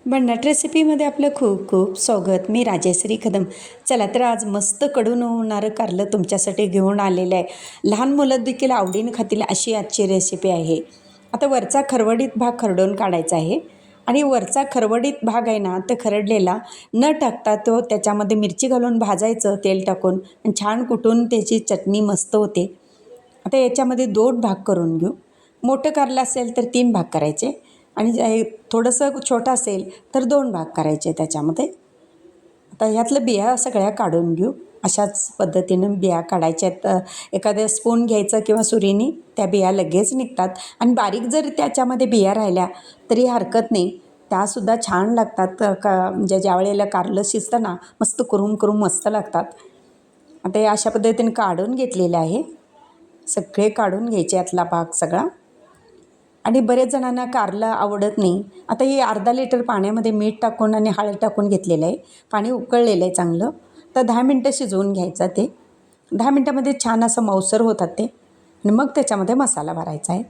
भन्नाट रेसिपीमध्ये आपलं खूप खूप स्वागत. मी राजेश्री कदम. चला तर आज मस्त कडून होणारं कारलं तुमच्यासाठी घेऊन आलेलं आहे. लहान मुलं देखील आवडीनं खातील अशी आजची रेसिपी आहे. आता वरचा खरवडीत भाग खरडून काढायचा आहे आणि वरचा खरवडीत भाग आहे ना, तर खरडलेला न टाकता तो त्याच्यामध्ये मिरची घालून भाजायचं तेल टाकून आणि छान कुटून त्याची चटणी मस्त होते. आता याच्यामध्ये 2 भाग करून घेऊ. मोठं कारलं असेल तर 3 भाग करायचे आणि थोडंसं छोटं असेल तर 2 भाग करायचे त्याच्यामध्ये. आता ह्यातलं बिया सगळ्या काढून घेऊ. अशाच पद्धतीनं बिया काढायच्यात. एखाद्या स्पून घ्यायचं किंवा सुरीने त्या बिया लगेच निघतात आणि बारीक जर त्याच्यामध्ये बिया राहिल्या तरी हरकत नाही. त्यासुद्धा छान लागतात. म्हणजे ज्यावेळेला कारलं शिजतं ना, मस्त कुरुम कुरुम मस्त लागतात. आता हे अशा पद्धतीने काढून घेतलेलं आहे. सगळे काढून घ्यायचे यातला भाग सगळा. आणि बरेच जणांना कारलं आवडत नाही. आता हे अर्धा लिटर पाण्यामध्ये मीठ टाकून आणि हळद टाकून घेतलेलं आहे. पाणी उकळलेलं आहे चांगलं. तर 10 मिनटं शिजवून घ्यायचं ते. 10 मिनटामध्ये छान असं मऊसर होतात ते आणि मग त्याच्यामध्ये मसाला भरायचा आहे.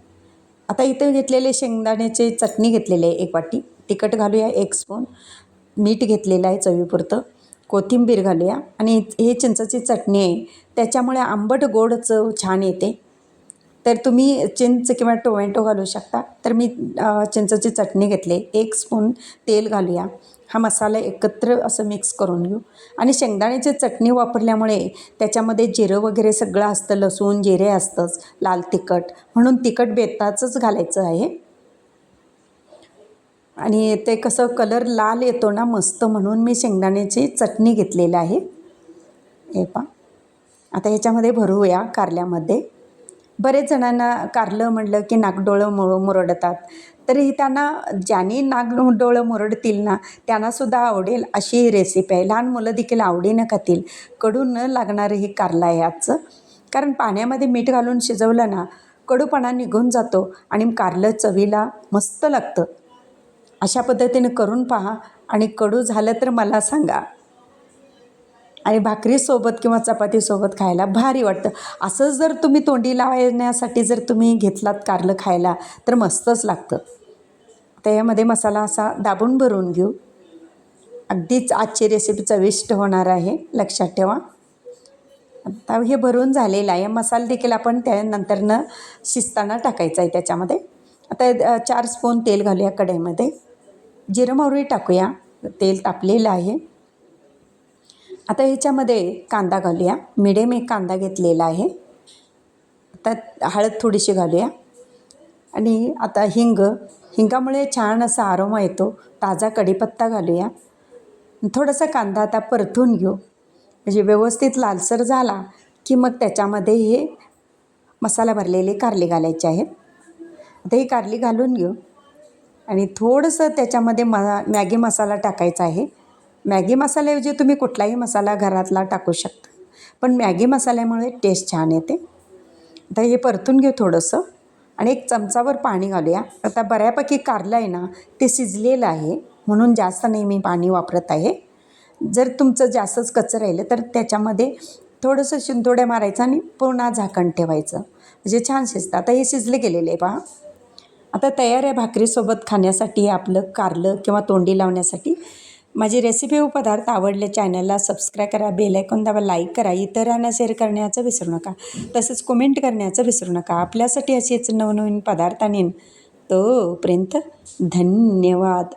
आता इथं घेतलेले शेंगदाण्याची चटणी घेतलेली आहे 1 वाटी. तिखट घालूया 1 स्पून. मीठ घेतलेलं आहे चवीपुरतं. कोथिंबीर घालूया आणि हे चिंचेची चटणी आहे. त्याच्यामुळे आंबट गोड चव छान येते. तर तुम्ही चिंच किंवा टोमॅटो घालू शकता. तर मी चिंचेची चटणी घेतली. 1 स्पून तेल घालूया. हा मसाला एकत्र असं मिक्स करून घेऊ आणि शेंगदाण्याची चटणी वापरल्यामुळे त्याच्यामध्ये जिरं वगैरे सगळं असतं. लसूण जिरे असतंच, लाल तिखट, म्हणून तिखट बेताचंच घालायचं आहे. आणि ते कसं कलर लाल येतो ना मस्त, म्हणून मी शेंगदाण्याची चटणी घेतलेली आहे. हे पहा. आता ह्याच्यामध्ये भरूया कारल्यामध्ये. बरेच जणांना कारलं म्हटलं की नाकडोळं मुरडतात. तरी त्यांना ज्यांनी नाकडोळं मुरडतील ना, त्यांनासुद्धा आवडेल अशी ही रेसिपी आहे. लहान मुलं देखील आवडीनं खातील. कडू न लागणारं हे कारलं आहे आजचं. कारण पाण्यामध्ये मीठ घालून शिजवलं ना, कडूपणा निघून जातो आणि कारलं चवीला मस्त लागतं. अशा पद्धतीने करून पहा आणि कडू झालं तर मला सांगा. आणि भाकरीसोबत किंवा चपातीसोबत खायला भारी वाटतं. असंच जर तुम्ही तोंडी लावण्यासाठी जर तुम्ही घेतलात कारलं खायला तर मस्तच लागतं. तर यामध्ये मसाला असा दाबून भरून घेऊ. अगदीच आजची रेसिपी चविष्ट होणार आहे, लक्षात ठेवा. आता हे भरून झालेलं आहे. मसाला देखील आपण त्यानंतरनं शिजताना टाकायचा आहे त्याच्यामध्ये. आता 4 स्पून तेल घालूया कढईमध्ये. जिरं मोहरी टाकूया. तेल तापलेलं आहे. आता ह्याच्यामध्ये कांदा घालूया. मिडियम एक कांदा घेतलेला आहे. आता हळद थोडीशी घालूया आणि आता हिंगामुळे छान असा अरोमा येतो. ताजा कढीपत्ता घालूया. थोडासा कांदा आता परतून घेऊ. म्हणजे व्यवस्थित लालसर झाला की मग त्याच्यामध्ये हे मसाला भरलेले कारले घालायचे आहेत. आता ही कारली घालून घेऊ आणि थोडंसं त्याच्यामध्ये मॅगी मसाला टाकायचा आहे. मॅगी मसाल्याऐवजी तुम्ही कुठलाही मसाला घरातला टाकू शकता, पण मॅगी मसाल्यामुळे टेस्ट छान येते. आता हे परतून घेऊ थोडंसं आणि 1 चमचाभर पाणी घालूया. आता बऱ्यापैकी कारलं आहे ना, ते शिजलेलं आहे, म्हणून जास्त नाही मी पाणी वापरत आहे. जर तुमचं जास्तच कच्चं राहिलं तर त्याच्यामध्ये थोडंसं शिंतोड्या मारायचं आणि पुन्हा झाकण ठेवायचं, म्हणजे छान शिजतं. आता हे शिजले गेलेले आहे पहा. आता तयार आहे भाकरीसोबत खाण्यासाठी आपलं कारलं किंवा तोंडी लावण्यासाठी. माझी रेसिपी व पदार्थ आवडले चॅनलला सबस्क्राईब करा, बेल आयकॉन दाबा, लाईक करा, इतरांना शेअर करण्याचं विसरू नका. तसेच कमेंट करण्याचं विसरू नका. आपल्यासाठी असेच नवनवीन पदार्थ आणीन. तोपर्यंत धन्यवाद.